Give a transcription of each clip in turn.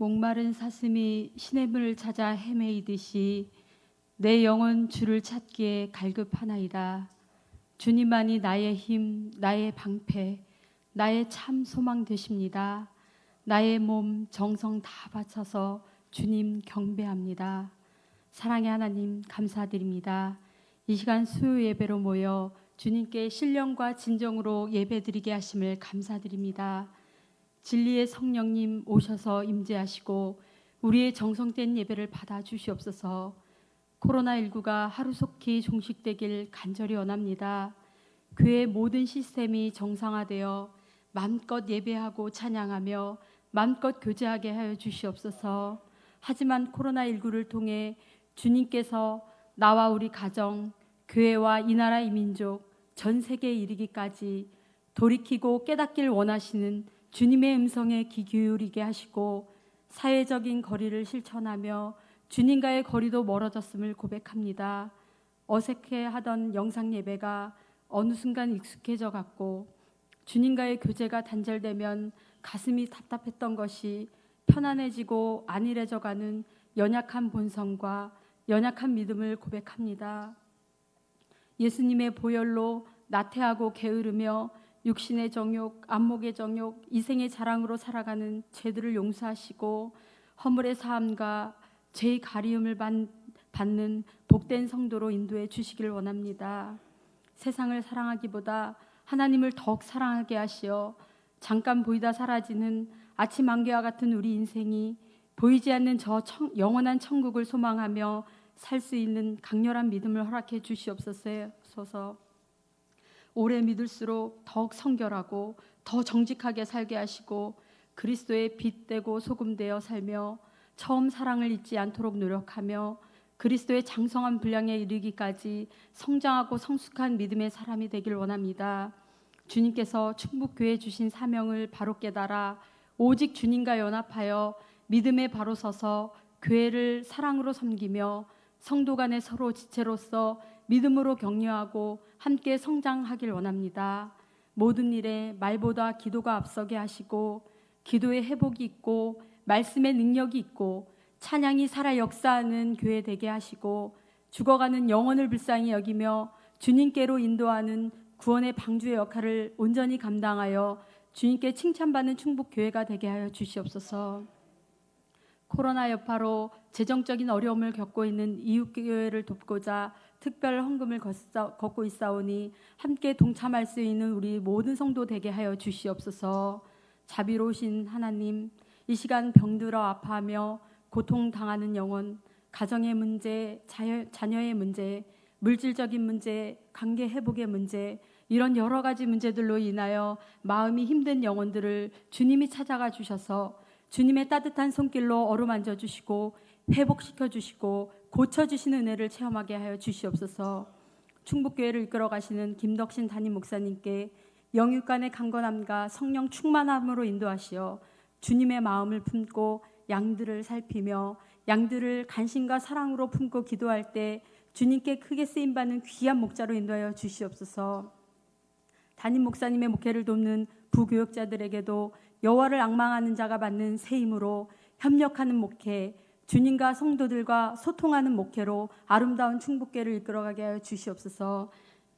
목마른 사슴이 시냇물을 찾아 헤매이듯이 내 영혼 주를 찾기에 갈급하나이다. 주님만이 나의 힘, 나의 방패, 나의 참 소망 되십니다. 나의 몸, 정성 다 바쳐서 주님 경배합니다. 사랑의 하나님 감사드립니다. 이 시간 수요 예배로 모여 주님께 신령과 진정으로 예배드리게 하심을 감사드립니다. 진리의 성령님 오셔서 임재하시고 우리의 정성된 예배를 받아주시옵소서. 코로나19가 하루속히 종식되길 간절히 원합니다. 교회 모든 시스템이 정상화되어 마음껏 예배하고 찬양하며 마음껏 교제하게 하여 주시옵소서. 하지만 코로나19를 통해 주님께서 나와 우리 가정, 교회와 이 나라 이 민족, 전 세계에 이르기까지 돌이키고 깨닫길 원하시는 주님의 음성에 귀 기울이게 하시고 사회적인 거리를 실천하며 주님과의 거리도 멀어졌음을 고백합니다. 어색해하던 영상 예배가 어느 순간 익숙해져 갔고 주님과의 교제가 단절되면 가슴이 답답했던 것이 편안해지고 안일해져 가는 연약한 본성과 연약한 믿음을 고백합니다. 예수님의 보혈로 나태하고 게으르며 육신의 정욕, 안목의 정욕, 이생의 자랑으로 살아가는 죄들을 용서하시고 허물의 사함과 죄의 가리움을 받는 복된 성도로 인도해 주시길 원합니다. 세상을 사랑하기보다 하나님을 더욱 사랑하게 하시어 잠깐 보이다 사라지는 아침 안개와 같은 우리 인생이 보이지 않는 저 영원한 천국을 소망하며 살 수 있는 강렬한 믿음을 허락해 주시옵소서. 오래 믿을수록 더욱 성결하고 더 정직하게 살게 하시고 그리스도의 빛 되고 소금 되어 살며 처음 사랑을 잊지 않도록 노력하며 그리스도의 장성한 분량에 이르기까지 성장하고 성숙한 믿음의 사람이 되길 원합니다. 주님께서 충북교회 주신 사명을 바로 깨달아 오직 주님과 연합하여 믿음에 바로 서서 교회를 사랑으로 섬기며 성도 간에 서로 지체로서 믿음으로 격려하고 함께 성장하길 원합니다. 모든 일에 말보다 기도가 앞서게 하시고 기도에 회복이 있고 말씀의 능력이 있고 찬양이 살아 역사하는 교회 되게 하시고 죽어가는 영혼을 불쌍히 여기며 주님께로 인도하는 구원의 방주의 역할을 온전히 감당하여 주님께 칭찬받는 충북교회가 되게 하여 주시옵소서. 코로나 여파로 재정적인 어려움을 겪고 있는 이웃교회를 돕고자 특별 헌금을 걷고 있사오니 함께 동참할 수 있는 우리 모든 성도 되게 하여 주시옵소서. 자비로우신 하나님, 이 시간 병들어 아파하며 고통당하는 영혼, 가정의 문제, 자녀의 문제, 물질적인 문제, 관계 회복의 문제, 이런 여러 가지 문제들로 인하여 마음이 힘든 영혼들을 주님이 찾아가 주셔서 주님의 따뜻한 손길로 어루만져 주시고 회복시켜 주시고 고쳐주시는 은혜를 체험하게 하여 주시옵소서. 충북교회를 이끌어 가시는 김덕신 담임 목사님께 영육간의 강건함과 성령 충만함으로 인도하시어 주님의 마음을 품고 양들을 살피며 양들을 간신과 사랑으로 품고 기도할 때 주님께 크게 쓰임받는 귀한 목자로 인도하여 주시옵소서. 담임 목사님의 목회를 돕는 부교역자들에게도 여호와를 앙망하는 자가 받는 새 힘으로 협력하는 목회, 주님과 성도들과 소통하는 목회로 아름다운 충북교회를 이끌어가게 하여 주시옵소서.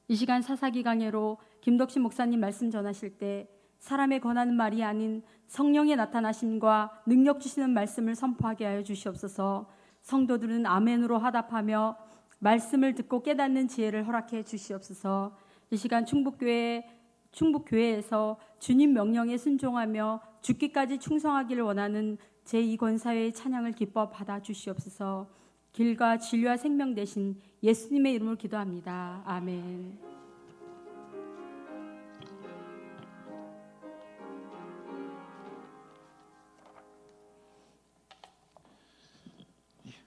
이 시간 사사기 강해로 김덕신 목사님 말씀 전하실 때 사람의 권하는 말이 아닌 성령의 나타나심과 능력 주시는 말씀을 선포하게 하여 주시옵소서. 성도들은 아멘으로 화답하며 말씀을 듣고 깨닫는 지혜를 허락해 주시옵소서. 이 시간 충북교회에서 주님 명령에 순종하며 죽기까지 충성하기를 원하는 제2권사회의 찬양을 기뻐 받아 주시옵소서. 길과 진리와 생명 되신 예수님의 이름으로 기도합니다. 아멘.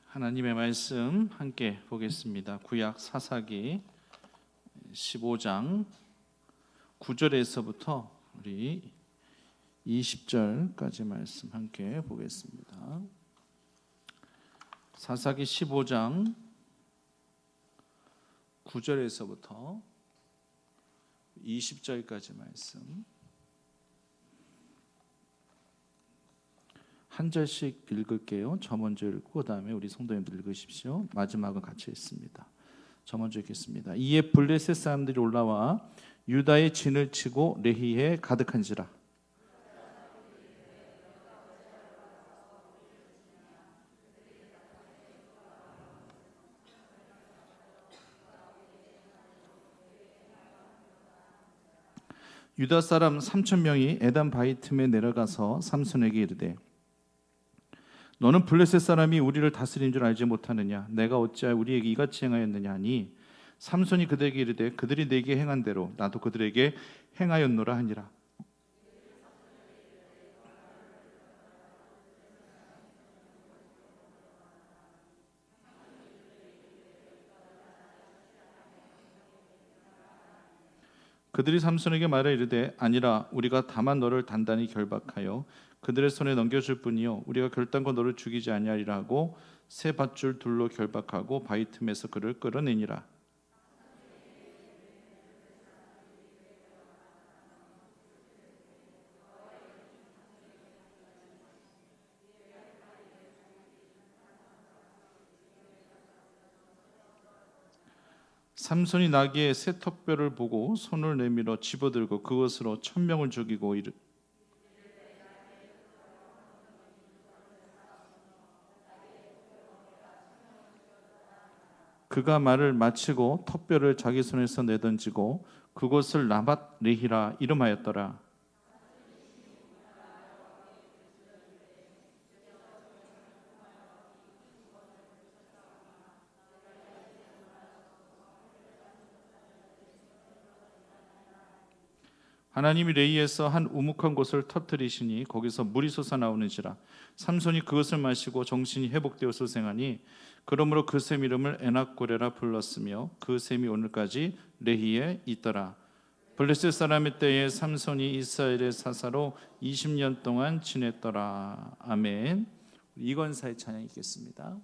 하나님의 말씀 함께 보겠습니다. 구약 사사기 15장 9절에서부터 우리 20절까지 말씀 함께 보겠습니다. 사사기 15장 9절에서부터 20절까지 말씀. 한 절씩 읽을게요. 저 먼저 읽고 그다음에 우리 성도님들 읽으십시오. 마지막은 같이 읽습니다. 저 먼저 읽겠습니다. 이에 블레셋 사람들이 올라와 유다의 진을 치고 레히에 가득한지라. 유다 사람 3,000명이 에단 바위 틈에 내려가서 삼손에게 이르되 너는 블레셋 사람이 우리를 다스린 줄 알지 못하느냐? 내가 어찌하여 우리에게 이같이 행하였느냐 하니 삼손이 그들에게 이르되 그들이 내게 행한 대로 나도 그들에게 행하였노라 하니라. 그들이 삼손에게 말하 이르되 아니라 우리가 다만 너를 단단히 결박하여 그들의 손에 넘겨줄 뿐이요 우리가 결단코 너를 죽이지 아니하리라 하고 새 밧줄 둘로 결박하고 바위 틈에서 그를 끌어내니라. 삼손이 나귀의 새 턱뼈를 보고 손을 내밀어 집어들고 그것으로 1,000명을 죽이고 그가 말을 마치고 턱뼈를 자기 손에서 내던지고 그곳을 라맛 레히라 이름하였더라. 하나님이 레이에서 한 우묵한 곳을 터뜨리시니 거기서 물이 솟아나오는지라. 삼손이 그것을 마시고 정신이 회복되어 소생하니 그러므로 그 샘 이름을 에낙고레라 불렀으며 그 샘이 오늘까지 레히에 있더라. 블레셋 사람의 때에 삼손이 이스라엘의 사사로 20년 동안 지냈더라. 아멘. 이건사의 찬양 읽겠습니다.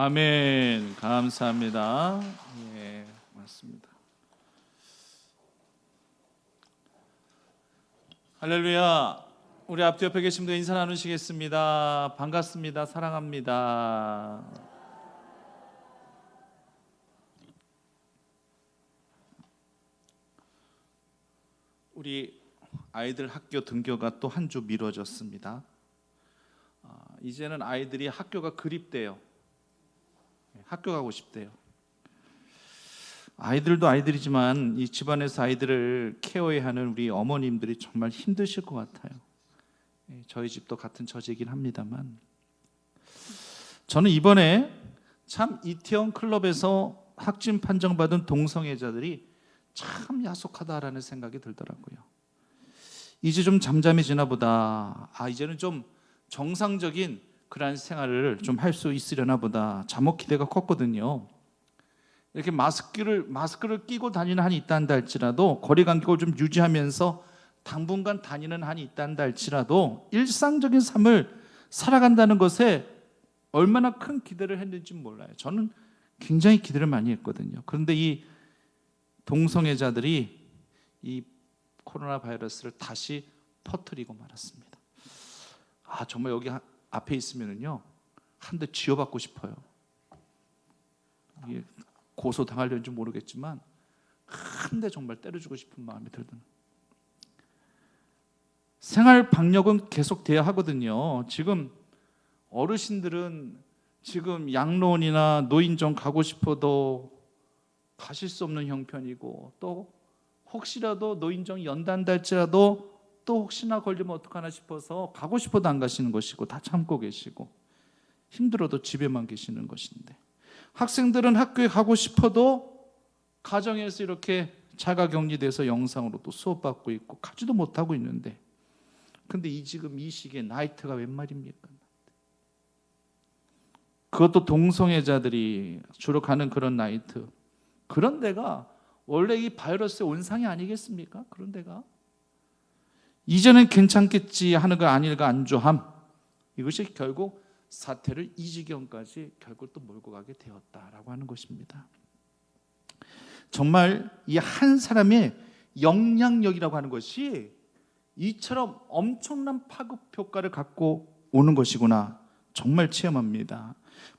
아멘. 감사합니다. 예, 맞습니다. 할렐루야. 우리 앞뒤 옆에 계신 분들 인사 나누시겠습니다. 반갑습니다. 사랑합니다. 우리 아이들 학교 등교가 또 한 주 미뤄졌습니다. 이제는 아이들이 학교가 그립대요. 학교 가고 싶대요. 아이들도 아이들이지만 이 집안에서 아이들을 케어해야 하는 우리 어머님들이 정말 힘드실 것 같아요. 저희 집도 같은 처지이긴 합니다만, 저는 이번에 참 이태원 클럽에서 학진 판정받은 동성애자들이 참 야속하다라는 생각이 들더라고요. 이제 좀 잠잠해지나 보다. 이제는 좀 정상적인 그러한 생활을 좀 할 수 있으려나 보다. 잠옷 기대가 컸거든요. 이렇게 마스크를 끼고 다니는 한이 있단다 할지라도, 거리 간격을 좀 유지하면서 당분간 다니는 한이 있단다 할지라도 일상적인 삶을 살아간다는 것에 얼마나 큰 기대를 했는지 몰라요. 저는 굉장히 기대를 많이 했거든요. 그런데 이 동성애자들이 이 코로나 바이러스를 다시 퍼뜨리고 말았습니다. 정말 여기 앞에 있으면은요, 한 대 쥐어받고 싶어요. 이게 고소 당하려는지 모르겠지만 한 대 정말 때려주고 싶은 마음이 들던. 생활 방역은 계속돼야 하거든요. 지금 어르신들은 지금 양로원이나 노인정 가고 싶어도 가실 수 없는 형편이고, 또 혹시라도 노인정이 연단다 할지라도 또 혹시나 걸리면 어떡하나 싶어서 가고 싶어도 안 가시는 것이고, 다 참고 계시고, 힘들어도 집에만 계시는 것인데, 학생들은 학교에 가고 싶어도 가정에서 이렇게 자가격리돼서 영상으로 또 수업받고 있고 가지도 못하고 있는데, 근데 지금 이 시기에 나이트가 웬 말입니까? 그것도 동성애자들이 주로 가는 그런 나이트, 그런 데가 원래 이 바이러스의 온상이 아니겠습니까? 그런 데가 이제는 괜찮겠지 하는 거 아닐까 안조함, 이것이 결국 사태를 이 지경까지 결국 또 몰고 가게 되었다라고 하는 것입니다. 정말 이 한 사람의 영향력이라고 하는 것이 이처럼 엄청난 파급 효과를 갖고 오는 것이구나 정말 체험합니다.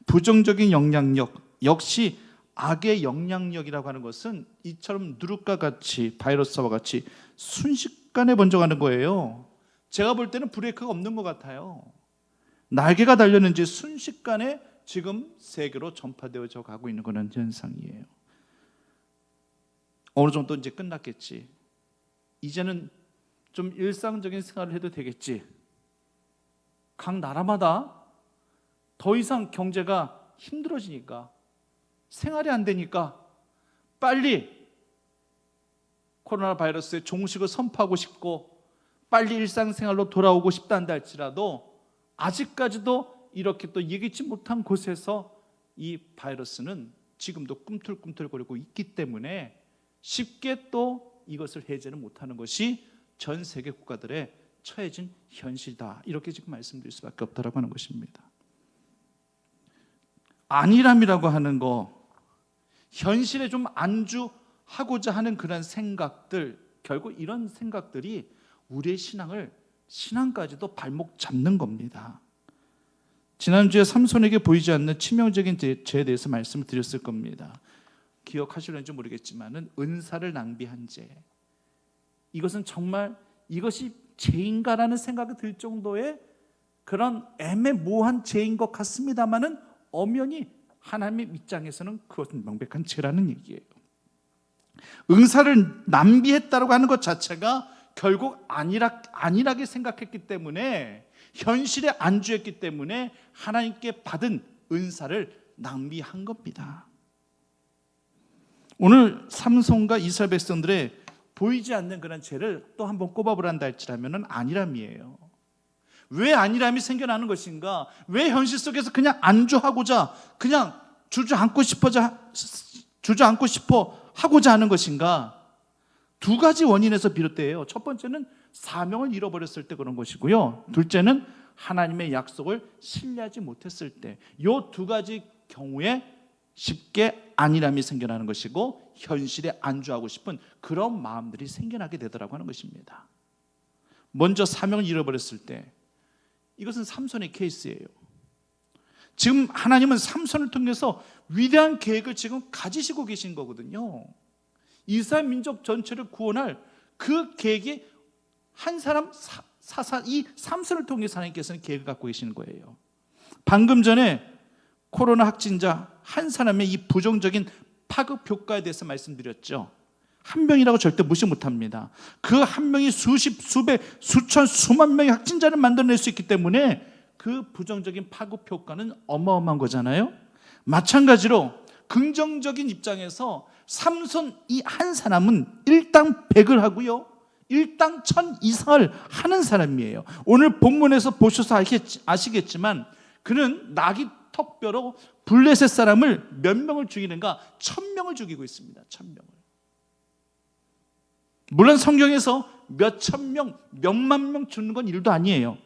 부정적인 영향력 역시 악의 영향력이라고 하는 것은 이처럼 누룩과 같이, 바이러스와 같이 순식간에 번져가는 거예요. 제가 볼 때는 브레이크가 없는 것 같아요. 날개가 달렸는지 순식간에 지금 세계로 전파되어져 가고 있는 그런 현상이에요. 어느 정도 이제 끝났겠지, 이제는 좀 일상적인 생활을 해도 되겠지. 각 나라마다 더 이상 경제가 힘들어지니까, 생활이 안 되니까 빨리 코로나 바이러스의 종식을 선포하고 싶고 빨리 일상생활로 돌아오고 싶다한다 할지라도, 아직까지도 이렇게 또 예기치 못한 곳에서 이 바이러스는 지금도 꿈틀꿈틀거리고 있기 때문에 쉽게 또 이것을 해제는 못하는 것이 전 세계 국가들의 처해진 현실이다, 이렇게 지금 말씀드릴 수밖에 없다라고 하는 것입니다. 안일함이라고 하는 거, 현실에 좀 안주하고자 하는 그런 생각들, 결국 이런 생각들이 우리의 신앙까지도 발목 잡는 겁니다. 지난주에 삼손에게 보이지 않는 치명적인 죄에 대해서 말씀을 드렸을 겁니다. 기억하실는지 모르겠지만 은사를 낭비한 죄, 이것은 정말 이것이 죄인가라는 생각이 들 정도의 그런 애매모호한 죄인 것 같습니다만은 엄연히 하나님의 입장에서는 그것은 명백한 죄라는 얘기예요. 은사를 낭비했다고 하는 것 자체가 결국 안일하게 생각했기 때문에, 현실에 안주했기 때문에 하나님께 받은 은사를 낭비한 겁니다. 오늘 삼손과 이스라엘 백성들의 보이지 않는 그런 죄를 또 한번 꼽아보란다 할지라면 안일함이에요. 왜 안일함이 생겨나는 것인가? 왜 현실 속에서 그냥 안주하고자, 그냥 주저앉고 싶어 하고자 하는 것인가? 두 가지 원인에서 비롯돼요. 첫 번째는 사명을 잃어버렸을 때 그런 것이고요, 둘째는 하나님의 약속을 신뢰하지 못했을 때. 이 두 가지 경우에 쉽게 안일함이 생겨나는 것이고 현실에 안주하고 싶은 그런 마음들이 생겨나게 되더라고 하는 것입니다. 먼저 사명을 잃어버렸을 때, 이것은 삼손의 케이스예요. 지금 하나님은 삼손을 통해서 위대한 계획을 지금 가지시고 계신 거거든요. 이스라엘 민족 전체를 구원할 그 계획이 한 사람 이 삼손을 통해서 하나님께서는 계획을 갖고 계시는 거예요. 방금 전에 코로나 확진자 한 사람의 이 부정적인 파급 효과에 대해서 말씀드렸죠. 한 명이라고 절대 무시 못합니다. 그 한 명이 수십, 수백, 수천, 수만 명의 확진자를 만들어낼 수 있기 때문에 그 부정적인 파급 효과는 어마어마한 거잖아요. 마찬가지로 긍정적인 입장에서 삼손 이 한 사람은 일당 100을 하고요, 일당 1000 이상을 하는 사람이에요. 오늘 본문에서 보셔서 아시겠지만 그는 낙이 턱뼈로 블레셋 사람을 몇 명을 죽이는가? 1000명을 죽이고 있습니다. 1000명을. 물론 성경에서 몇천 명, 몇만 명 죽는 건 일도 아니에요.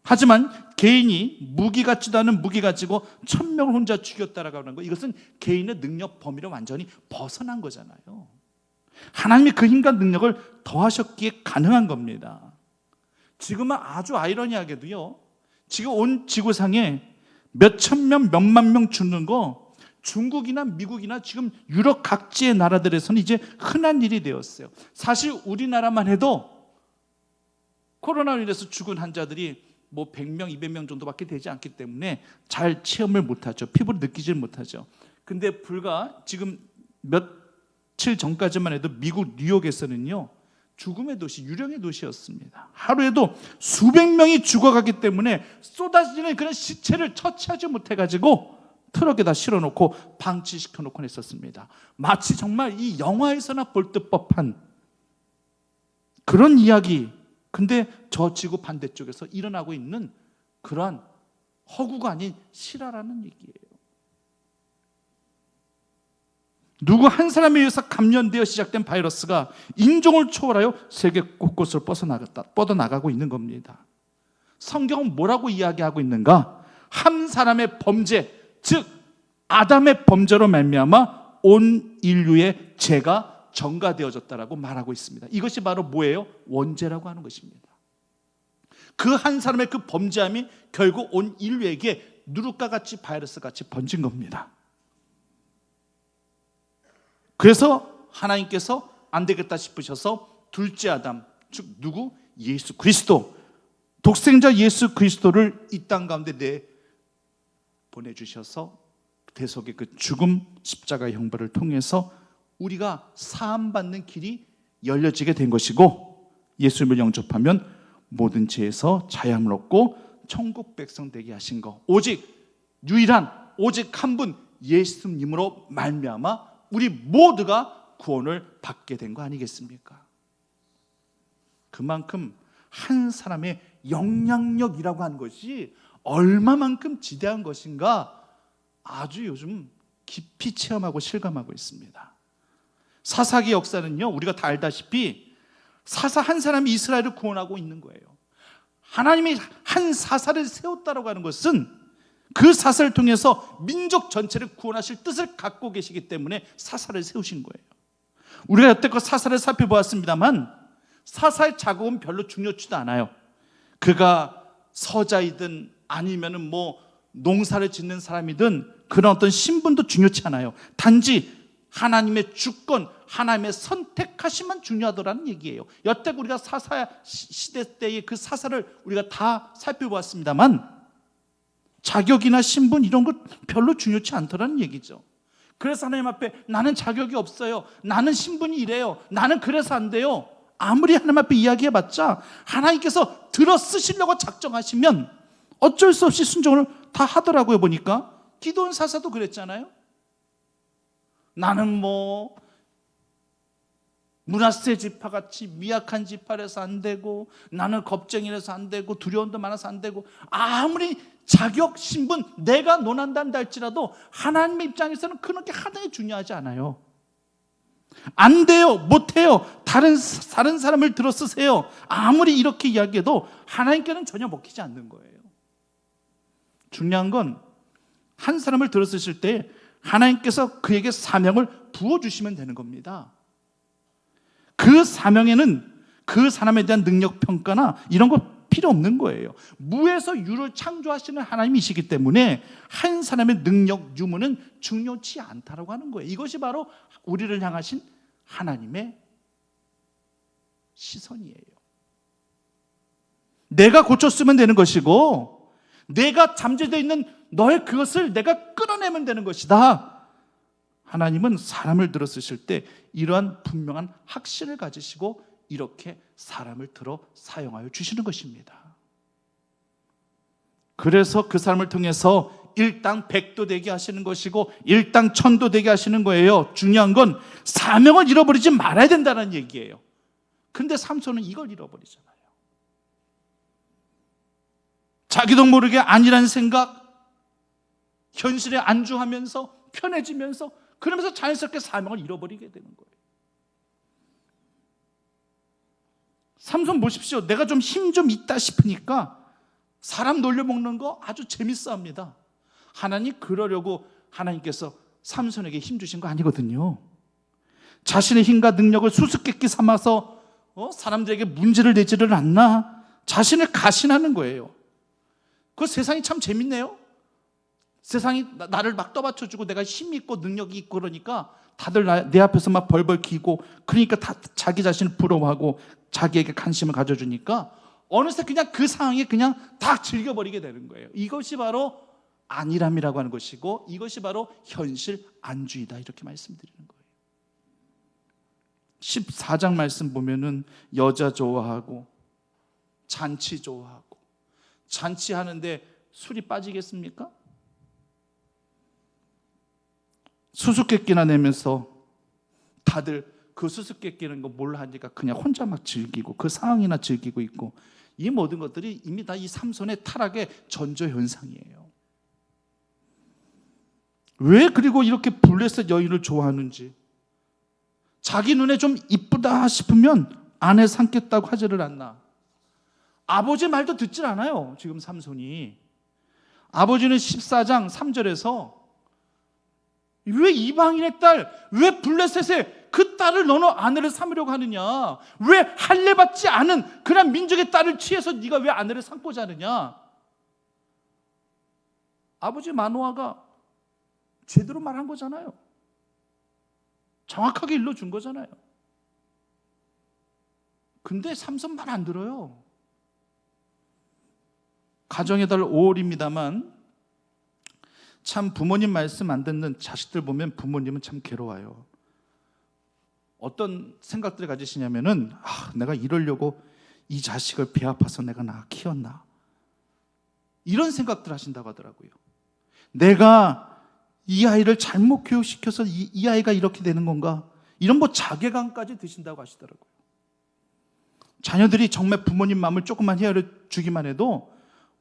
하지만 개인이 무기 같지도 않은 무기 가지고 1000명을 혼자 죽였다라고 하는 거, 이것은 개인의 능력 범위를 완전히 벗어난 거잖아요. 하나님이 그 힘과 능력을 더하셨기에 가능한 겁니다. 지금은 아주 아이러니하게도요, 지금 온 지구상에 몇천 명, 몇만 명 죽는 거 중국이나 미국이나 지금 유럽 각지의 나라들에서는 이제 흔한 일이 되었어요. 사실 우리나라만 해도 코로나로 인해서 죽은 환자들이 뭐 100명, 200명 정도밖에 되지 않기 때문에 잘 체험을 못하죠. 피부를 느끼질 못하죠. 근데 불과 지금 며칠 전까지만 해도 미국 뉴욕에서는요, 죽음의 도시, 유령의 도시였습니다. 하루에도 수백 명이 죽어가기 때문에 쏟아지는 그런 시체를 처치하지 못해가지고 트럭에다 실어놓고 방치시켜놓고 했었습니다. 마치 정말 이 영화에서나 볼 듯 법한 그런 이야기, 근데 저 지구 반대쪽에서 일어나고 있는 그러한 허구가 아닌 실화라는 얘기예요. 누구 한 사람에 의해서 감염되어 시작된 바이러스가 인종을 초월하여 세계 곳곳을 뻗어나가고 있는 겁니다. 성경은 뭐라고 이야기하고 있는가? 한 사람의 범죄, 즉 아담의 범죄로 말미암아 온 인류의 죄가 전가되어졌다라고 말하고 있습니다. 이것이 바로 뭐예요? 원죄라고 하는 것입니다. 그 한 사람의 그 범죄함이 결국 온 인류에게 누룩과 같이 바이러스 같이 번진 겁니다. 그래서 하나님께서 안 되겠다 싶으셔서 둘째 아담, 즉 누구? 예수 그리스도, 독생자 예수 그리스도를 이 땅 가운데 보내주셔서 대속의 그 죽음 십자가 형벌을 통해서 우리가 사함받는 길이 열려지게 된 것이고, 예수님을 영접하면 모든 죄에서 자유함을 얻고 천국 백성 되게 하신 것, 오직 유일한 오직 한 분 예수님으로 말미암아 우리 모두가 구원을 받게 된 거 아니겠습니까? 그만큼 한 사람의 영향력이라고 하는 것이 얼마만큼 지대한 것인가 아주 요즘 깊이 체험하고 실감하고 있습니다. 사사기 역사는요, 우리가 다 알다시피 사사 한 사람이 이스라엘을 구원하고 있는 거예요. 하나님이 한 사사를 세웠다라고 하는 것은 그 사사를 통해서 민족 전체를 구원하실 뜻을 갖고 계시기 때문에 사사를 세우신 거예요. 우리가 여태껏 사사를 살펴보았습니다만 사사의 자국은 별로 중요치도 않아요. 그가 서자이든 아니면은 뭐 농사를 짓는 사람이든 그런 어떤 신분도 중요치 않아요. 단지 하나님의 주권, 하나님의 선택하심만 중요하더라는 얘기예요. 여태껏 우리가 사사 시대 때의 그 사사를 우리가 다 살펴보았습니다만 자격이나 신분 이런 것 별로 중요치 않더라는 얘기죠. 그래서 하나님 앞에 나는 자격이 없어요, 나는 신분이 이래요, 나는 그래서 안 돼요, 아무리 하나님 앞에 이야기해봤자 하나님께서 들어 쓰시려고 작정하시면 어쩔 수 없이 순종을 다 하더라고요. 보니까 기드온 사사도 그랬잖아요. 나는 뭐 므낫세 지파같이 미약한 지파라서 안 되고, 나는 겁쟁이라서 안 되고, 두려움도 많아서 안 되고, 아무리 자격, 신분 내가 논한다 할지라도 하나님의 입장에서는 그렇게 하등이 중요하지 않아요. 안 돼요, 못해요, 다른 사람을 들어 쓰세요, 아무리 이렇게 이야기해도 하나님께는 전혀 먹히지 않는 거예요. 중요한 건 한 사람을 들어쓰실 때 하나님께서 그에게 사명을 부어주시면 되는 겁니다. 그 사명에는 그 사람에 대한 능력 평가나 이런 거 필요 없는 거예요. 무에서 유를 창조하시는 하나님이시기 때문에 한 사람의 능력, 유무는 중요치 않다라고 하는 거예요. 이것이 바로 우리를 향하신 하나님의 시선이에요. 내가 고쳤으면 되는 것이고, 내가 잠재되어 있는 너의 그것을 내가 끌어내면 되는 것이다. 하나님은 사람을 들어 쓰실 때 이러한 분명한 확신을 가지시고 이렇게 사람을 들어 사용하여 주시는 것입니다. 그래서 그 사람을 통해서 일당 백도 되게 하시는 것이고 일당 천도 되게 하시는 거예요. 중요한 건 사명을 잃어버리지 말아야 된다는 얘기예요. 근데 삼손은 이걸 잃어버리잖아요. 자기도 모르게 아니라는 생각, 현실에 안주하면서 편해지면서 그러면서 자연스럽게 사명을 잃어버리게 되는 거예요. 삼손 보십시오. 내가 좀 힘 좀 있다 싶으니까 사람 놀려먹는 거 아주 재밌어 합니다. 하나님 그러려고 하나님께서 삼손에게 힘 주신 거 아니거든요. 자신의 힘과 능력을 수수께끼 삼아서 사람들에게 문제를 내지를 않나 자신을 가신하는 거예요. 그 세상이 참 재밌네요. 세상이 나를 막 떠받쳐주고 내가 힘이 있고 능력이 있고 그러니까 다들 내 앞에서 막 벌벌 기고 그러니까 다 자기 자신을 부러워하고 자기에게 관심을 가져주니까 어느새 그냥 그 상황에 그냥 다 즐겨버리게 되는 거예요. 이것이 바로 안일함이라고 하는 것이고 이것이 바로 현실 안주이다 이렇게 말씀드리는 거예요. 14장 말씀 보면은 여자 좋아하고 잔치 좋아하고 잔치하는데 술이 빠지겠습니까? 수수께끼나 내면서 다들 그 수수께끼는 거 몰라 하니까 그냥 혼자 막 즐기고 그 상황이나 즐기고 있고 이 모든 것들이 이미 다 이 삼손의 타락의 전조현상이에요. 왜 그리고 이렇게 블레셋 여인을 좋아하는지 자기 눈에 좀 이쁘다 싶으면 아내 삼겠다고 하지를 않나. 아버지 말도 듣질 않아요. 지금 삼손이. 아버지는 14장 3절에서 왜 이방인의 딸, 왜 블레셋의 그 딸을 너는 아내를 삼으려고 하느냐? 왜 할례 받지 않은 그냥 민족의 딸을 취해서 네가 왜 아내를 삼고자 하느냐? 아버지 마노아가 제대로 말한 거잖아요. 정확하게 일러준 거잖아요. 근데 삼손 말 안 들어요. 가정의 달 5월입니다만 참 부모님 말씀 안 듣는 자식들 보면 부모님은 참 괴로워요. 어떤 생각들을 가지시냐면은 내가 이러려고 이 자식을 배 아파서 내가 키웠나 이런 생각들 하신다고 하더라고요. 내가 이 아이를 잘못 교육시켜서 이 아이가 이렇게 되는 건가 이런 자괴감까지 드신다고 하시더라고요. 자녀들이 정말 부모님 마음을 조금만 헤아려 주기만 해도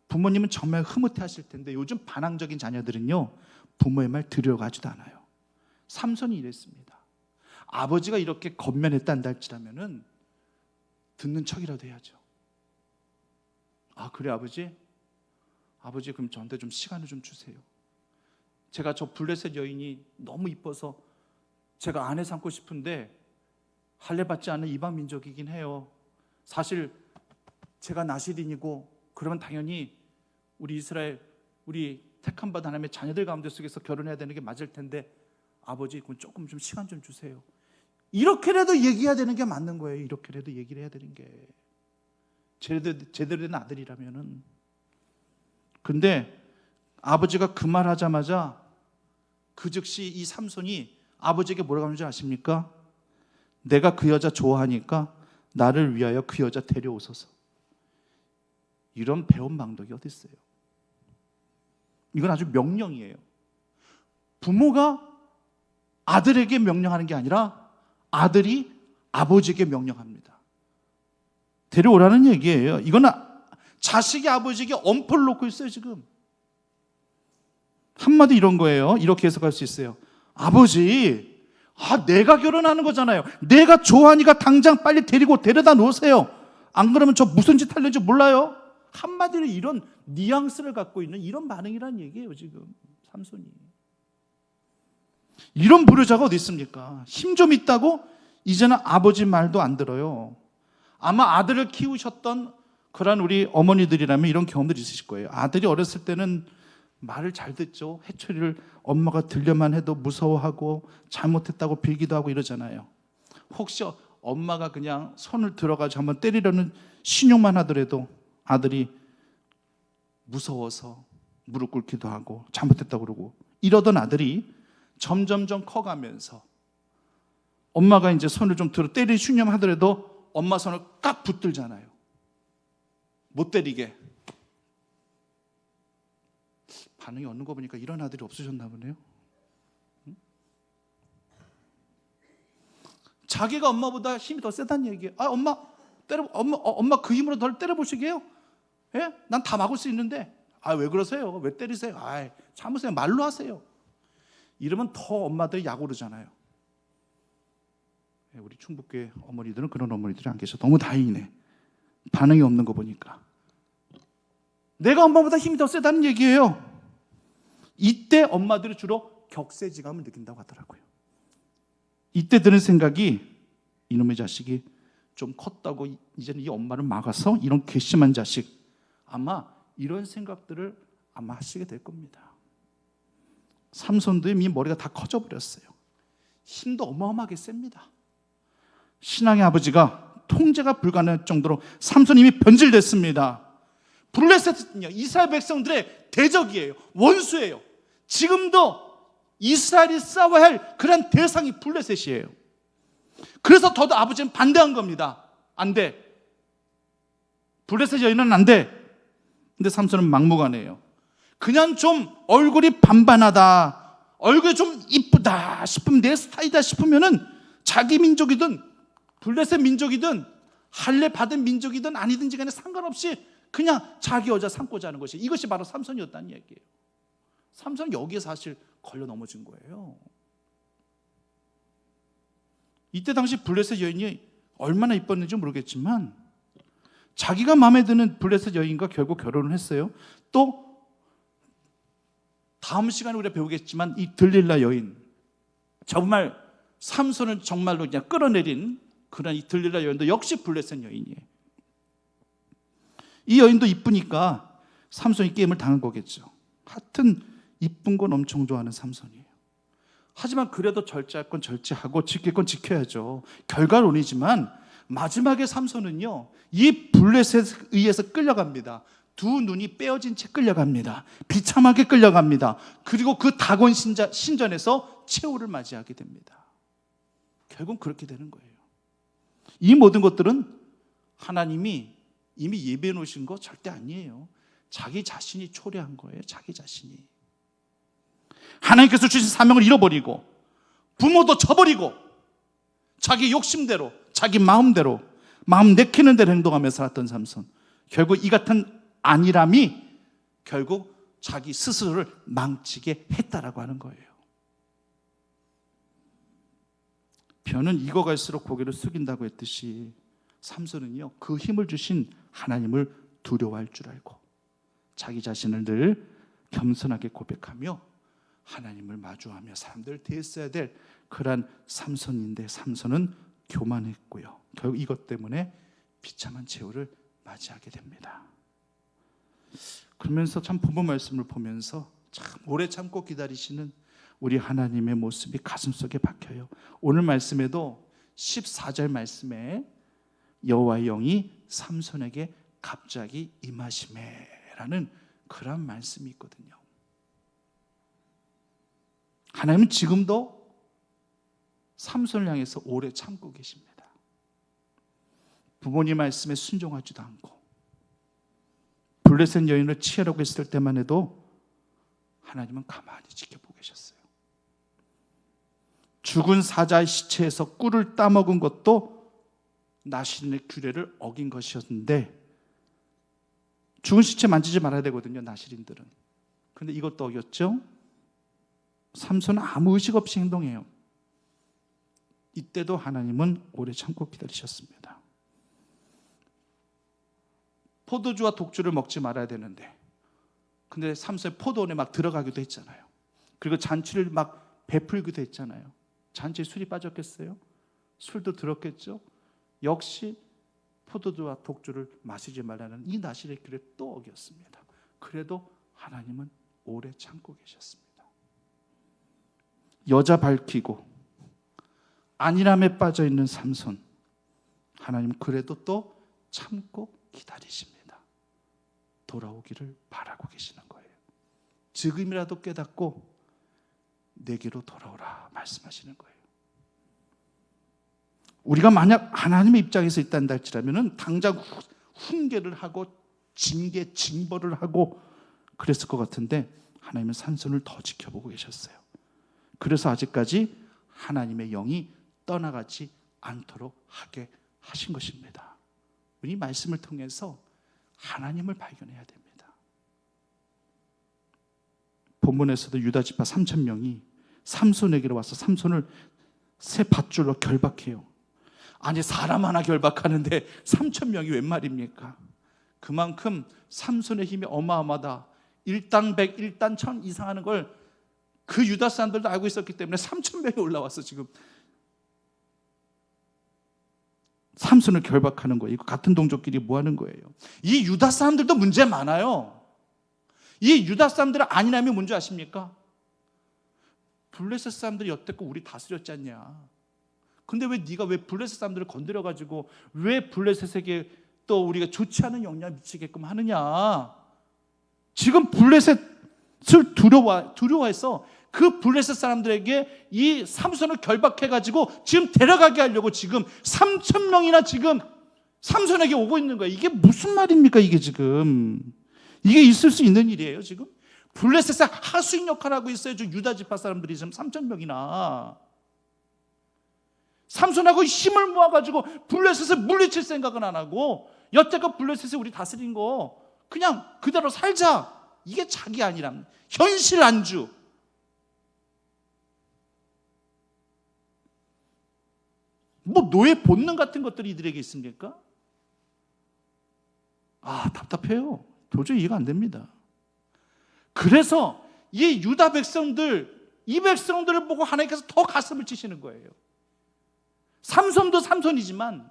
부모님은 정말 흐뭇해 하실 텐데 요즘 반항적인 자녀들은요 부모의 말 들으려고 하지도 않아요. 삼손이 이랬습니다. 아버지가 이렇게 겉면했단다 할지라면은 듣는 척이라도 해야죠. 그래 아버지? 아버지 그럼 저한테 좀 시간을 좀 주세요. 제가 저 블레셋 여인이 너무 이뻐서 제가 아내 삼고 싶은데 할례 받지 않은 이방 민족이긴 해요. 사실 제가 나시린이고 그러면 당연히 우리 이스라엘 우리 택함 받은 하나님의 자녀들 가운데 속에서 결혼해야 되는 게 맞을 텐데 아버지 그럼 조금 좀 시간 좀 주세요. 이렇게라도 얘기해야 되는 게 맞는 거예요. 이렇게라도 얘기를 해야 되는 게 제대로 된 아들이라면은. 근데 아버지가 그 말 하자마자 그 즉시 이 삼손이 아버지에게 뭐라고 하는지 아십니까? 내가 그 여자 좋아하니까 나를 위하여 그 여자 데려오소서. 이런 배운 방법이 어디 있어요? 이건 아주 명령이에요. 부모가 아들에게 명령하는 게 아니라 아들이 아버지에게 명령합니다. 데려오라는 얘기예요. 이건 자식이 아버지에게 엄포를 놓고 있어요. 지금 한마디 이런 거예요. 이렇게 해석할 수 있어요. 아버지, 내가 결혼하는 거잖아요. 내가 좋아하니까 당장 빨리 데려다 놓으세요. 안 그러면 저 무슨 짓 하려는지 몰라요. 한마디로 이런 뉘앙스를 갖고 있는 이런 반응이라는 얘기예요. 지금 삼손이. 이런 불효자가 어디 있습니까? 힘 좀 있다고 이제는 아버지 말도 안 들어요. 아마 아들을 키우셨던 그런 우리 어머니들이라면 이런 경험들이 있으실 거예요. 아들이 어렸을 때는 말을 잘 듣죠. 해초리를 엄마가 들려만 해도 무서워하고 잘못했다고 빌기도 하고 이러잖아요. 혹시 엄마가 그냥 손을 들어가지고 한번 때리려는 신용만 하더라도 아들이 무서워서 무릎 꿇기도 하고 잘못했다고 그러고 이러던 아들이 점점점 커가면서 엄마가 이제 손을 좀 들어 때리 신용하더라도 엄마 손을 깍 붙들잖아요. 못 때리게. 반응이 없는 거 보니까 이런 아들이 없으셨나 보네요. 자기가 엄마보다 힘이 더 세다는 얘기예요. 아, 엄마 그 힘으로 덜 때려보시게요? 예? 난 다 막을 수 있는데. 아, 왜 그러세요? 왜 때리세요? 아, 참으세요. 말로 하세요. 이러면 더 엄마들이 약오르잖아요. 예, 우리 충북교회 어머니들은 그런 어머니들이 안 계셔. 너무 다행이네. 반응이 없는 거 보니까. 내가 엄마보다 힘이 더 세다는 얘기예요. 이때 엄마들이 주로 격세지감을 느낀다고 하더라고요. 이때 드는 생각이 이놈의 자식이 좀 컸다고 이제는 이 엄마를 막아서 이런 괘씸한 자식, 아마 이런 생각들을 아마 하시게 될 겁니다. 삼손도 이미 머리가 다 커져버렸어요. 힘도 어마어마하게 셉니다. 신앙의 아버지가 통제가 불가능할 정도로 삼손이 이미 변질됐습니다. 블레셋은요, 이스라엘 백성들의 대적이에요. 원수예요. 지금도 이스라엘이 싸워야 할 그런 대상이 블레셋이에요. 그래서 더더 아버지는 반대한 겁니다. 안 돼. 블레셋 여인은 안 돼. 근데 삼손은 막무가내예요. 그냥 좀 얼굴이 반반하다, 얼굴이 좀 이쁘다 싶으면, 내 스타일이다 싶으면은 자기 민족이든 블레셋 민족이든 할례 받은 민족이든 아니든지 간에 상관없이 그냥 자기 여자 삼고자 하는 것이, 이것이 바로 삼손이었다는 얘기예요. 삼손은 여기에 사실 걸려 넘어진 거예요. 이때 당시 블레셋 여인이 얼마나 이뻤는지 모르겠지만 자기가 마음에 드는 블레셋 여인과 결국 결혼을 했어요. 또 다음 시간에 우리가 배우겠지만 이 들릴라 여인, 정말 삼손을 정말로 그냥 끌어내린 그런 이 들릴라 여인도 역시 블레셋 여인이에요. 이 여인도 이쁘니까 삼손이 게임을 당한 거겠죠. 하여튼 이쁜 건 엄청 좋아하는 삼손이에요. 하지만 그래도 절제할 건 절제하고 지킬 건 지켜야죠. 결과론이지만 마지막에 삼손은요, 이 블레셋에 의해서 끌려갑니다. 두 눈이 빼어진 채 끌려갑니다. 비참하게 끌려갑니다. 그리고 그 다곤 신전에서 최후를 맞이하게 됩니다. 결국은 그렇게 되는 거예요. 이 모든 것들은 하나님이 이미 예배해 놓으신 거 절대 아니에요. 자기 자신이 초래한 거예요. 자기 자신이. 하나님께서 주신 사명을 잃어버리고 부모도 쳐버리고 자기 욕심대로, 자기 마음대로, 마음 내키는 대로 행동하며 살았던 삼손, 결국 이 같은 안일함이 결국 자기 스스로를 망치게 했다라고 하는 거예요. 변은 익어갈수록 고개를 숙인다고 했듯이 삼손은요, 그 힘을 주신 하나님을 두려워할 줄 알고 자기 자신을 늘 겸손하게 고백하며 하나님을 마주하며 사람들을 대했어야 될 그런 삼손인데, 삼손은 교만했고요, 결국 이것 때문에 비참한 최후를 맞이하게 됩니다. 그러면서 참 본문 말씀을 보면서 참 오래 참고 기다리시는 우리 하나님의 모습이 가슴속에 박혀요. 오늘 말씀에도 14절 말씀에 여호와의 영이 삼손에게 갑자기 임하시매라는 그런 말씀이 있거든요. 하나님은 지금도 삼손을 향해서 오래 참고 계십니다. 부모님 말씀에 순종하지도 않고 블레셋 여인을 취하려고 했을 때만 해도 하나님은 가만히 지켜보고 계셨어요. 죽은 사자의 시체에서 꿀을 따먹은 것도 나실인의 규례를 어긴 것이었는데, 죽은 시체 만지지 말아야 되거든요, 나실인들은. 그런데 이것도 어겼죠. 삼손은 아무 의식 없이 행동해요. 이때도 하나님은 오래 참고 기다리셨습니다. 포도주와 독주를 먹지 말아야 되는데, 근데 삼손이 포도원에 막 들어가기도 했잖아요. 그리고 잔치를 막 베풀기도 했잖아요. 잔치에 술이 빠졌겠어요? 술도 들었겠죠? 역시 포도주와 독주를 마시지 말라는 이 나실의 길을 또 어겼습니다. 그래도 하나님은 오래 참고 계셨습니다. 여자 밝히고 안일함에 빠져 있는 삼손, 하나님은 그래도 또 참고 기다리십니다. 돌아오기를 바라고 계시는 거예요. 지금이라도 깨닫고 내게로 돌아오라 말씀하시는 거예요. 우리가 만약 하나님의 입장에서 있단다 할지라면 당장 훈계를 하고 징계, 징벌을 하고 그랬을 것 같은데 하나님은 삼손을 더 지켜보고 계셨어요. 그래서 아직까지 하나님의 영이 떠나가지 않도록 하게 하신 것입니다. 이 말씀을 통해서 하나님을 발견해야 됩니다. 본문에서도 유다 지파 3,000명이 삼손에게로 와서 삼손을 새 밧줄로 결박해요. 아니 사람 하나 결박하는데 3,000명이 웬 말입니까? 그만큼 삼손의 힘이 어마어마하다. 일당100, 일당1000 이상 하는 걸 그 유다 사람들도 알고 있었기 때문에 3,000명이 올라와서 지금 삼손을 결박하는 거예요. 같은 동족끼리 뭐 하는 거예요? 이 유다 사람들도 문제 많아요. 이 유다 사람들은 안일함이 뭔지 아십니까? 블레셋 사람들이 여태껏 우리 다스렸지 않냐. 근데 왜 네가 왜 블레셋 사람들을 건드려가지고 왜 블레셋에게 또 우리가 좋지 않은 영향을 미치게끔 하느냐. 지금 블레셋을 두려워해서 그 블레셋 사람들에게 이 삼손을 결박해가지고 지금 데려가게 하려고 지금 3,000명이나 지금 삼손에게 오고 있는 거예요. 이게 무슨 말입니까? 이게 지금 이게 있을 수 있는 일이에요. 지금 블레셋의 하수인 역할을 하고 있어요. 저 유다 지파 사람들이 지금 3,000명이나 삼손하고 힘을 모아가지고 블레셋을 물리칠 생각은 안 하고 여태껏 블레셋을 우리 다스린 거 그냥 그대로 살자. 이게 자기 아니람 현실 안주. 뭐 노예 본능 같은 것들이 이들에게 있습니까? 답답해요. 도저히 이해가 안 됩니다. 그래서 이 유다 백성들, 이 백성들을 보고 하나님께서 더 가슴을 치시는 거예요. 삼손도 삼손이지만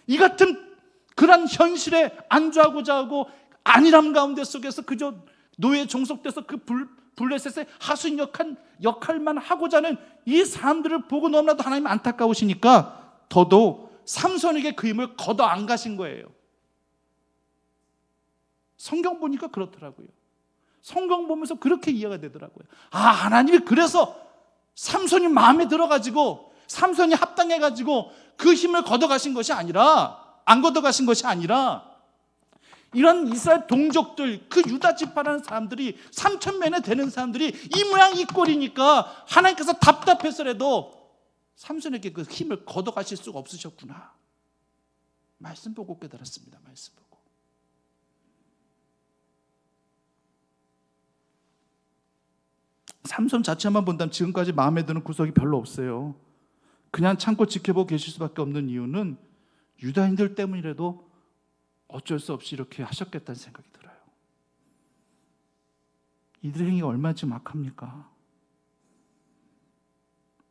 이 같은 그런 현실에 안주하고자 하고 안일함 가운데 속에서 그저 노예 종속돼서 그 블레셋의 하수인 역할만 하고자 하는 이 사람들을 보고 너무나도 하나님 안타까우시니까 더더욱 삼손에게 그 힘을 걷어 안 가신 거예요. 성경 보니까 그렇더라고요. 성경 보면서 그렇게 이해가 되더라고요. 하나님이 그래서 삼손이 마음에 들어가지고 삼손이 합당해가지고 그 힘을 걷어가신 것이 아니라 안 걷어가신 것이 아니라 이런 이스라엘 동족들 그 유다 지파라는 사람들이 3,000명이나 되는 사람들이 이 모양 이 꼴이니까 하나님께서 답답해서라도 삼손에게 그 힘을 걷어가실 수가 없으셨구나. 말씀 보고 깨달았습니다. 말씀 보고. 삼손 자체만 본다면 지금까지 마음에 드는 구석이 별로 없어요. 그냥 참고 지켜보고 계실 수밖에 없는 이유는 유다인들 때문이라도 어쩔 수 없이 이렇게 하셨겠다는 생각이 들어요. 이들의 행위가 얼마나 지금 악합니까?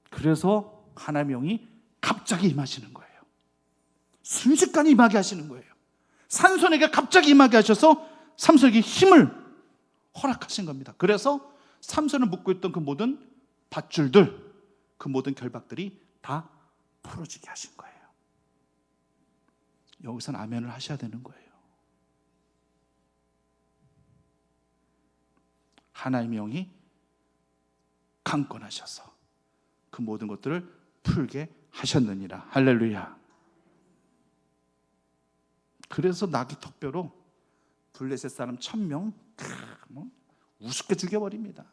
그래서 하나님의 영이 갑자기 임하시는 거예요. 순식간에 임하게 하시는 거예요. 삼손에게 갑자기 임하게 하셔서 삼손에게 힘을 허락하신 겁니다. 그래서 삼손을 묶고 있던 그 모든 밧줄들, 그 모든 결박들이 다 풀어지게 하신 거예요. 여기서는 아멘을 하셔야 되는 거예요. 하나님의 영이 강권하셔서 그 모든 것들을 풀게 하셨느니라. 할렐루야. 그래서 나귀 턱뼈로 블레셋 사람 1,000명 우습게 죽여버립니다.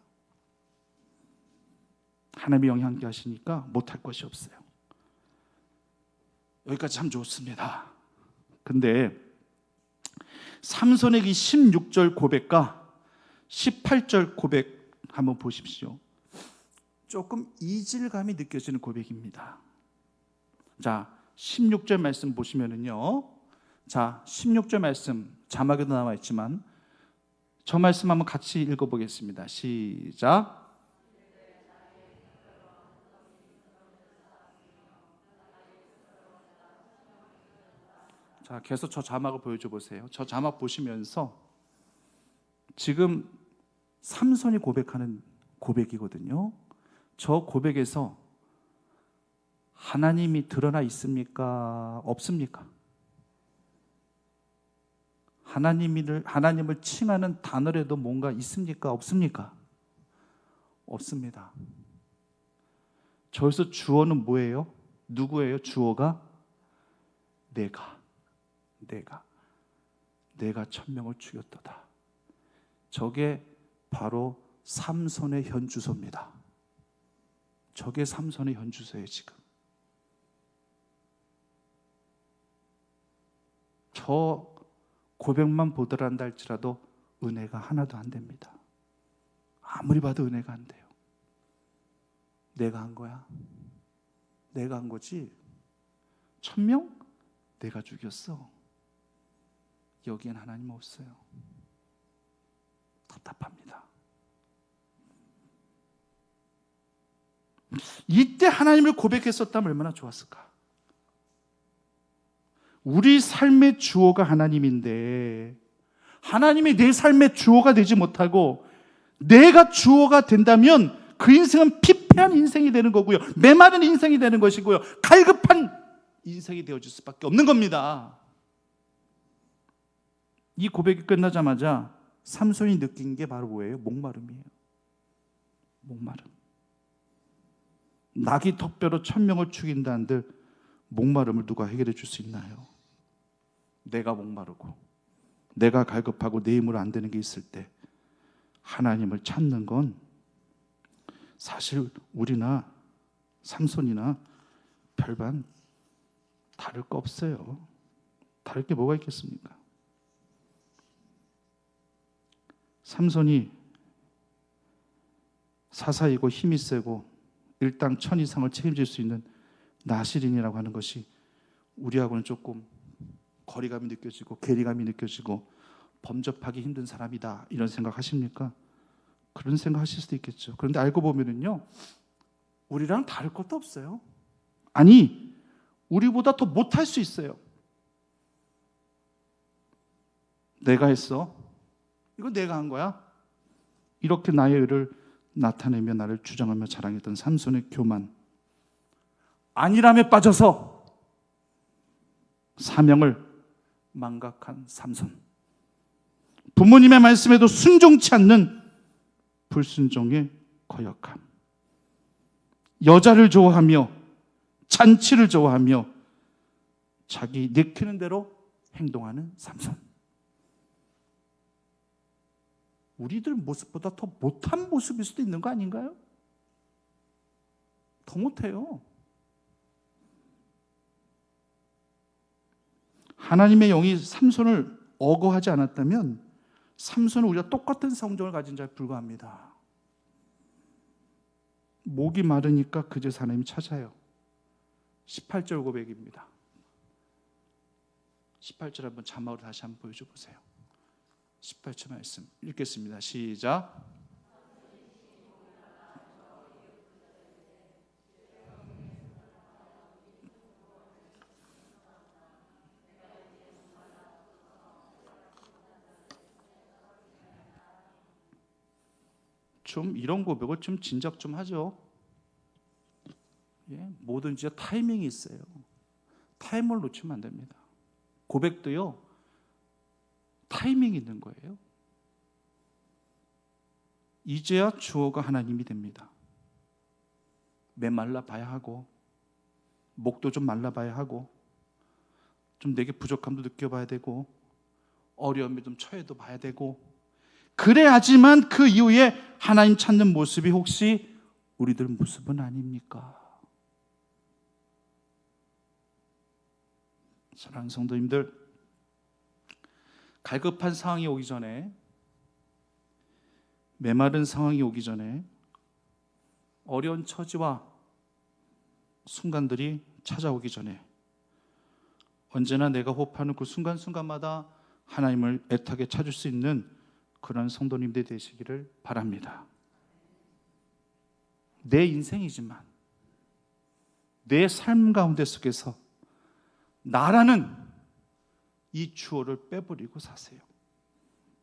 하나님의 영이 함께 하시니까 못할 것이 없어요. 여기까지 참 좋습니다. 근데 삼손의 이 16절 고백과 18절 고백 한번 보십시오. 조금 이질감이 느껴지는 고백입니다. 자, 16절 말씀 보시면은요. 자, 16절 말씀 자막에도 나와 있지만 저 말씀 한번 같이 읽어보겠습니다. 시작. 자, 계속 저 자막을 보여줘 보세요. 저 자막 보시면서 지금 삼손이 고백하는 고백이거든요. 저 고백에서 하나님이 드러나 있습니까? 없습니까? 하나님을 칭하는 단어라도 뭔가 있습니까? 없습니까? 없습니다. 저기서 주어는 뭐예요? 누구예요? 주어가 내가 천명을 죽였도다. 저게 바로 삼손의 현주소입니다. 저게 삼손의 현주소예요. 지금 저 고백만 보더란다 할지라도 은혜가 하나도 안 됩니다. 아무리 봐도 은혜가 안 돼요. 내가 한 거야. 내가 한 거지. 천명? 내가 죽였어. 여기엔 하나님 없어요. 답답합니다. 이때 하나님을 고백했었다면 얼마나 좋았을까? 우리 삶의 주어가 하나님인데 하나님이 내 삶의 주어가 되지 못하고 내가 주어가 된다면 그 인생은 피폐한 인생이 되는 거고요. 메마른 인생이 되는 것이고요. 갈급한 인생이 되어질 수밖에 없는 겁니다. 이 고백이 끝나자마자 삼손이 느낀 게 바로 뭐예요? 목마름이에요. 목마름. 낙이 턱뼈로 천명을 죽인다 한들 목마름을 누가 해결해 줄 수 있나요? 내가 목마르고 내가 갈급하고 내 힘으로 안 되는 게 있을 때 하나님을 찾는 건 사실 우리나 삼손이나 별반 다를 거 없어요. 다를 게 뭐가 있겠습니까? 삼손이 사사이고 힘이 세고 일당 천 이상을 책임질 수 있는 나실인이라고 하는 것이 우리하고는 조금 거리감이 느껴지고 괴리감이 느껴지고 범접하기 힘든 사람이다 이런 생각 하십니까? 그런 생각 하실 수도 있겠죠. 그런데 알고 보면은요 우리랑 다를 것도 없어요. 아니 우리보다 더 못할 수 있어요. 내가 했어. 이거 내가 한 거야. 이렇게 나의 의를 나타내며 나를 주장하며 자랑했던 삼손의 교만, 안일함에 빠져서 사명을 망각한 삼손, 부모님의 말씀에도 순종치 않는 불순종의 거역함, 여자를 좋아하며 잔치를 좋아하며 자기 내키는 대로 행동하는 삼손. 우리들 모습보다 더 못한 모습일 수도 있는 거 아닌가요? 더 못해요. 하나님의 영이 삼손을 억어하지 않았다면 삼손은 우리가 똑같은 성정을 가진 자에 불과합니다. 목이 마르니까 그제서 하나님이 찾아요. 18절 고백입니다. 18절 한번 자막으로 다시 한번 보여줘 보세요. 18절 말씀 읽겠습니다. 시작. 좀 이런 고백을 좀 진작 좀 하죠. 예, 뭐든지 타이밍이 있어요. 타임을 놓치면 안 됩니다. 고백도요. 타이밍이 있는 거예요. 이제야 주어가 하나님이 됩니다. 메말라 봐야 하고 목도 좀 말라봐야 하고 좀 내게 부족함도 느껴봐야 되고 어려움이 좀 처해도 봐야 되고 그래야지만 그 이후에 하나님 찾는 모습이 혹시 우리들 모습은 아닙니까? 사랑하는 성도님들, 갈급한 상황이 오기 전에, 메마른 상황이 오기 전에 어려운 처지와 순간들이 찾아오기 전에 언제나 내가 호흡하는 그 순간순간마다 하나님을 애타게 찾을 수 있는 그런 성도님들 되시기를 바랍니다. 내 인생이지만 내 삶 가운데 속에서 나라는 이 주어를 빼버리고 사세요.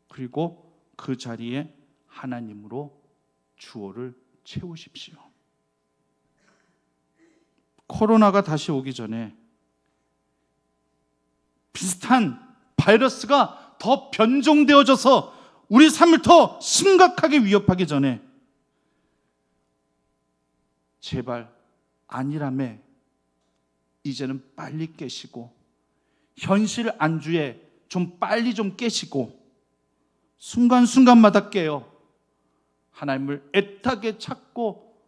그리고 그 자리에 하나님으로 주어를 채우십시오. 코로나가 다시 오기 전에 비슷한 바이러스가 더 변종되어져서 우리 삶을 더 심각하게 위협하기 전에 제발 아니라며 이제는 빨리 깨시고 현실 안주에 좀 빨리 좀 깨시고 순간순간마다 깨어 하나님을 애타게 찾고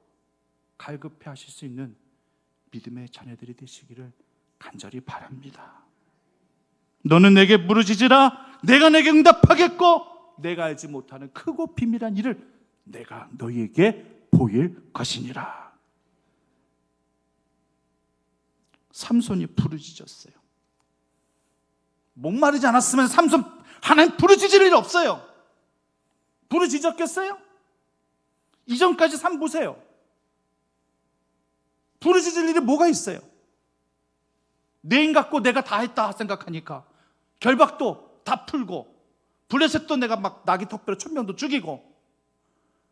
갈급해 하실 수 있는 믿음의 자녀들이 되시기를 간절히 바랍니다. 너는 내게 부르짖으라 내가 내게 응답하겠고 내가 알지 못하는 크고 비밀한 일을 내가 너희에게 보일 것이니라. 삼손이 부르짖었어요. 목마르지 않았으면 삼손 하나님 부르짖을 일 없어요. 부르짖었겠어요? 이전까지 삶 보세요. 부르짖을 일이 뭐가 있어요? 내 인 갖고 내가 다 했다 생각하니까 결박도 다 풀고 블레셋도 내가 막 나귀 턱뼈로 1000명도 죽이고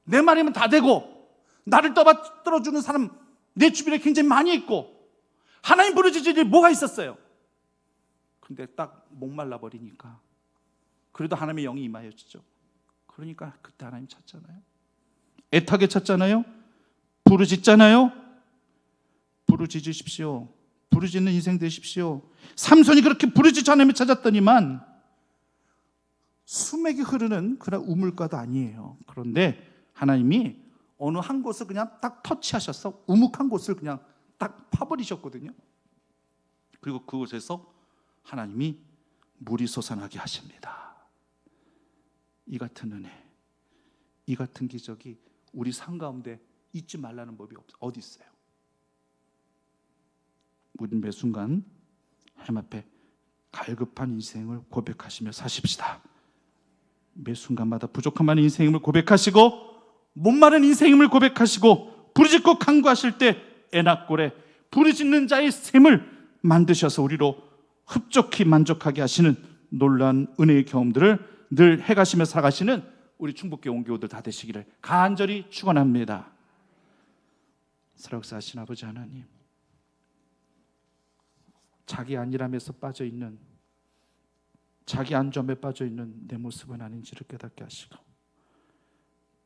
내 말이면 다 되고 나를 떠받들어주는 사람 내 주변에 굉장히 많이 있고 하나님 부르짖을 일이 뭐가 있었어요? 근데 딱 목말라 버리니까 그래도 하나님의 영이 임하여지죠. 그러니까 그때 하나님 찾잖아요. 애타게 찾잖아요. 부르짖잖아요. 부르짖으십시오. 부르짖는 인생 되십시오. 삼손이 그렇게 부르짖어 하나님을 찾았더니만 수맥이 흐르는 그런 우물가도 아니에요. 그런데 하나님이 어느 한 곳을 그냥 딱 터치하셔서 우묵한 곳을 그냥 딱 파버리셨거든요. 그리고 그곳에서 하나님이 물이 솟아나게 하십니다. 이 같은 은혜, 이 같은 기적이 우리 삶 가운데 잊지 말라는 법이 어디 있어요? 우린 매 순간 하나님 앞에 갈급한 인생을 고백하시며 사십시다. 매 순간마다 부족한 많은 인생임을 고백하시고 목마른 인생임을 고백하시고 부르짖고 간구하실 때 애낙골에 부르짖는 자의 샘을 만드셔서 우리로 흡족히 만족하게 하시는 놀라운 은혜의 경험들을 늘 해가시며 살아가시는 우리 충북교회 온교우들 다 되시기를 간절히 축원합니다. 살아서 하신 아버지 하나님, 자기 안일함에서 빠져있는, 자기 안점에 빠져있는 내 모습은 아닌지를 깨닫게 하시고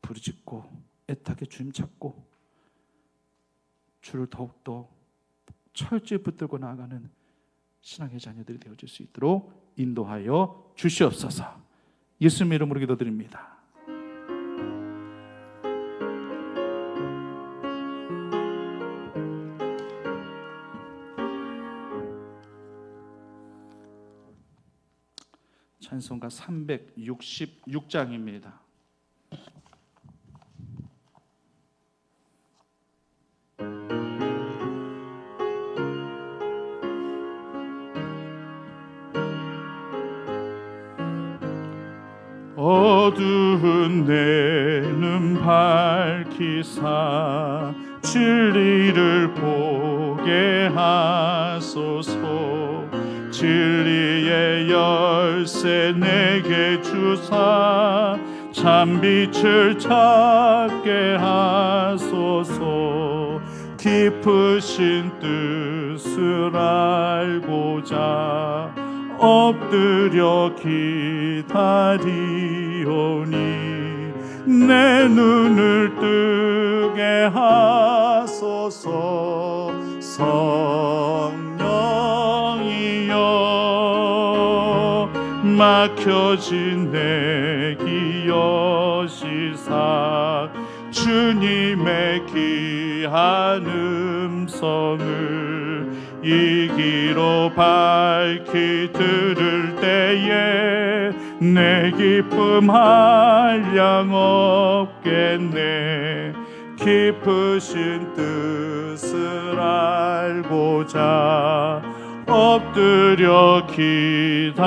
부르짖고 애타게 주님 찾고 주를 더욱더 철저히 붙들고 나아가는 신앙의 자녀들이 되어질 수 있도록 인도하여 주시옵소서. 예수님의 이름으로 기도드립니다. 찬송가 366장입니다. 어두운 내 눈 밝히사 진리를 보게 하소서. 진리의 열쇠 내게 주사 참빛을 찾게 하소서. 깊으신 뜻을 알고자 엎드려 기다리오니 내 눈을 뜨게 하소서. 성령이여 막혀진 내 기여시사 주님의 귀한 음성을 이 귀로 밝히 들을 때에 내 기쁨 한량 없겠네. 깊으신 뜻을 알고자 엎드려 기다리오니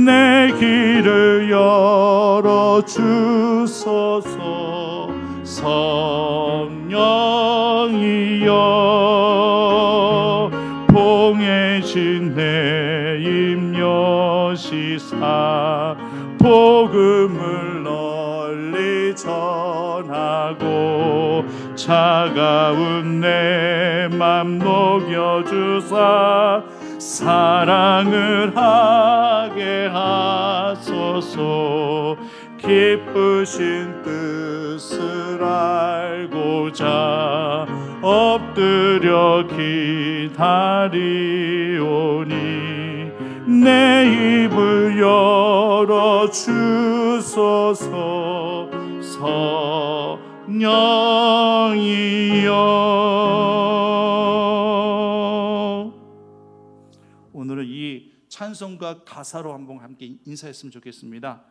내 길을 열어 주소서. 성령이여 봉해 봉해진 내 임여시사 복음을 널리 전하고 차가운 내 맘 녹여주사 사랑을 하게 하소서. 기쁘신 뜻을 알고자 엎드려 기다리오니 내 입을 열어 주소서. 성령이여. 오늘은 이 찬송가 가사로 한번 함께 인사했으면 좋겠습니다.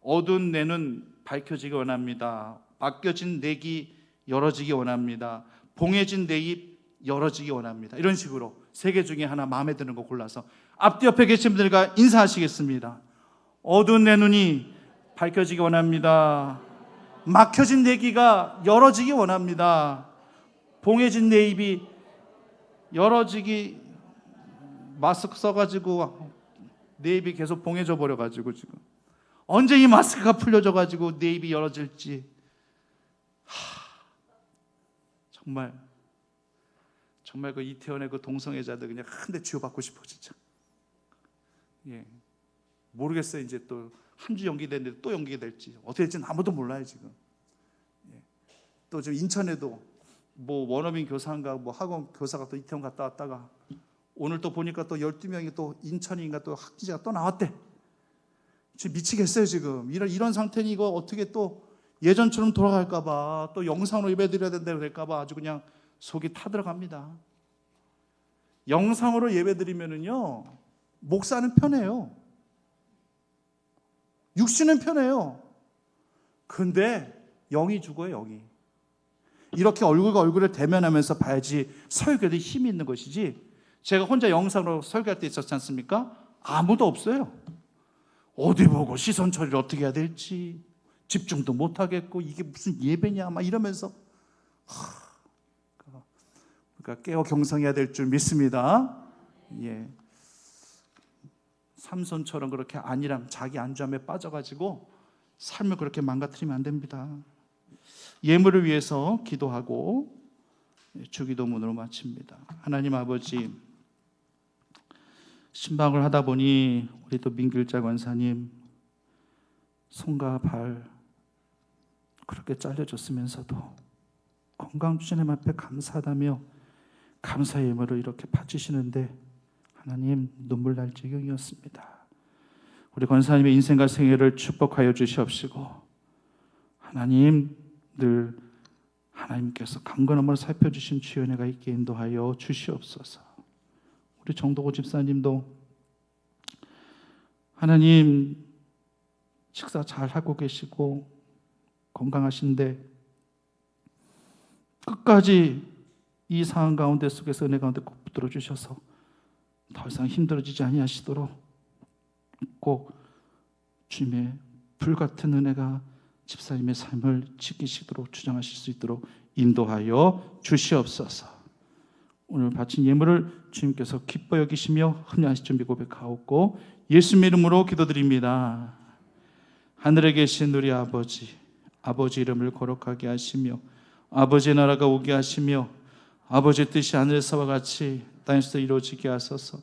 어두운 내 눈 밝혀지기 원합니다. 맡겨진 내 귀 열어지기 원합니다. 봉해진 내 입 열어지기 원합니다. 이런 식으로 세 개 중에 하나 마음에 드는 거 골라서 앞뒤 옆에 계신 분들과 인사하시겠습니다. 어두운 내 눈이 밝혀지기 원합니다. 막혀진 내 귀가 열어지기 원합니다. 봉해진 내 입이 열어지기, 마스크 써가지고 내 입이 계속 봉해져 버려가지고 지금 언제 이 마스크가 풀려져가지고 내 입이 열어질지 정말 그 이태원의 그 동성애자들 그냥 한 대 쥐어받고 싶어 진짜. 예, 모르겠어요. 이제 또 한 주 연기됐는데 또 연기될지 어떻게 될지는 아무도 몰라요 지금. 예, 또 지금 인천에도 뭐 원어민 교사인가 뭐 학원 교사가 또 이태원 갔다 왔다가 오늘 또 보니까 또 12명이 또 인천인가 또 학기자가 또 나왔대. 지금 미치겠어요 지금. 이런 상태니 이거 어떻게 또 예전처럼 돌아갈까봐 또 영상으로 예배드려야 된다고 그럴까봐 아주 그냥 속이 타들어갑니다. 영상으로 예배드리면은요 목사는 편해요. 육신은 편해요. 근데 영이 죽어요. 영이. 이렇게 얼굴과 얼굴을 대면하면서 봐야지 설교도 힘이 있는 것이지. 제가 혼자 영상으로 설교할 때 있었지 않습니까? 아무도 없어요. 어디 보고 시선 처리를 어떻게 해야 될지 집중도 못하겠고 이게 무슨 예배냐 막 이러면서 그러니까 깨어 경성해야 될 줄 믿습니다. 예. 삼손처럼 그렇게 안일함, 자기 안주함에 빠져가지고 삶을 그렇게 망가뜨리면 안 됩니다. 예물을 위해서 기도하고 주기도문으로 마칩니다. 하나님 아버지, 신방을 하다 보니 우리 또 민길자 권사님 손과 발 그렇게 잘려줬으면서도 건강 주신 하나님 앞에 감사하다며 감사의 예물을 이렇게 바치시는데 하나님 눈물 날 지경이었습니다. 우리 권사님의 인생과 생애를 축복하여 주시옵시고 하나님 늘 하나님께서 강건함을 살펴주신 주연회가 있게 인도하여 주시옵소서. 우리 정도고 집사님도 하나님 식사 잘 하고 계시고 건강하신데 끝까지 이 상황 가운데 속에서 은혜 가운데 꼭 붙들어 주셔서 더 이상 힘들어지지 아니하시도록 꼭 주님의 불같은 은혜가 집사님의 삶을 지키시도록 주장하실 수 있도록 인도하여 주시옵소서. 오늘 바친 예물을 주님께서 기뻐 여기시며 흠려하실 줄 믿고 고백하옵고 예수님의 이름으로 기도드립니다. 하늘에 계신 우리 아버지, 아버지 이름을 거룩하게 하시며 아버지의 나라가 오게 하시며 아버지의 뜻이 하늘에서와 같이 땅에서도 이루어지게 하소서.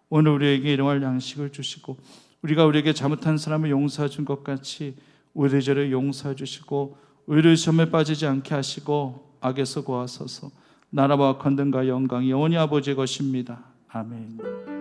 오늘 우리에게 일용할 양식을 주시고 우리가 우리에게 잘못한 사람을 용서해 준 것 같이 우리의 죄를 용서해 주시고 우리를 시험에 빠지지 않게 하시고 악에서 구하소서. 나라와 권능과 영광이 영원히 아버지의 것입니다. 아멘.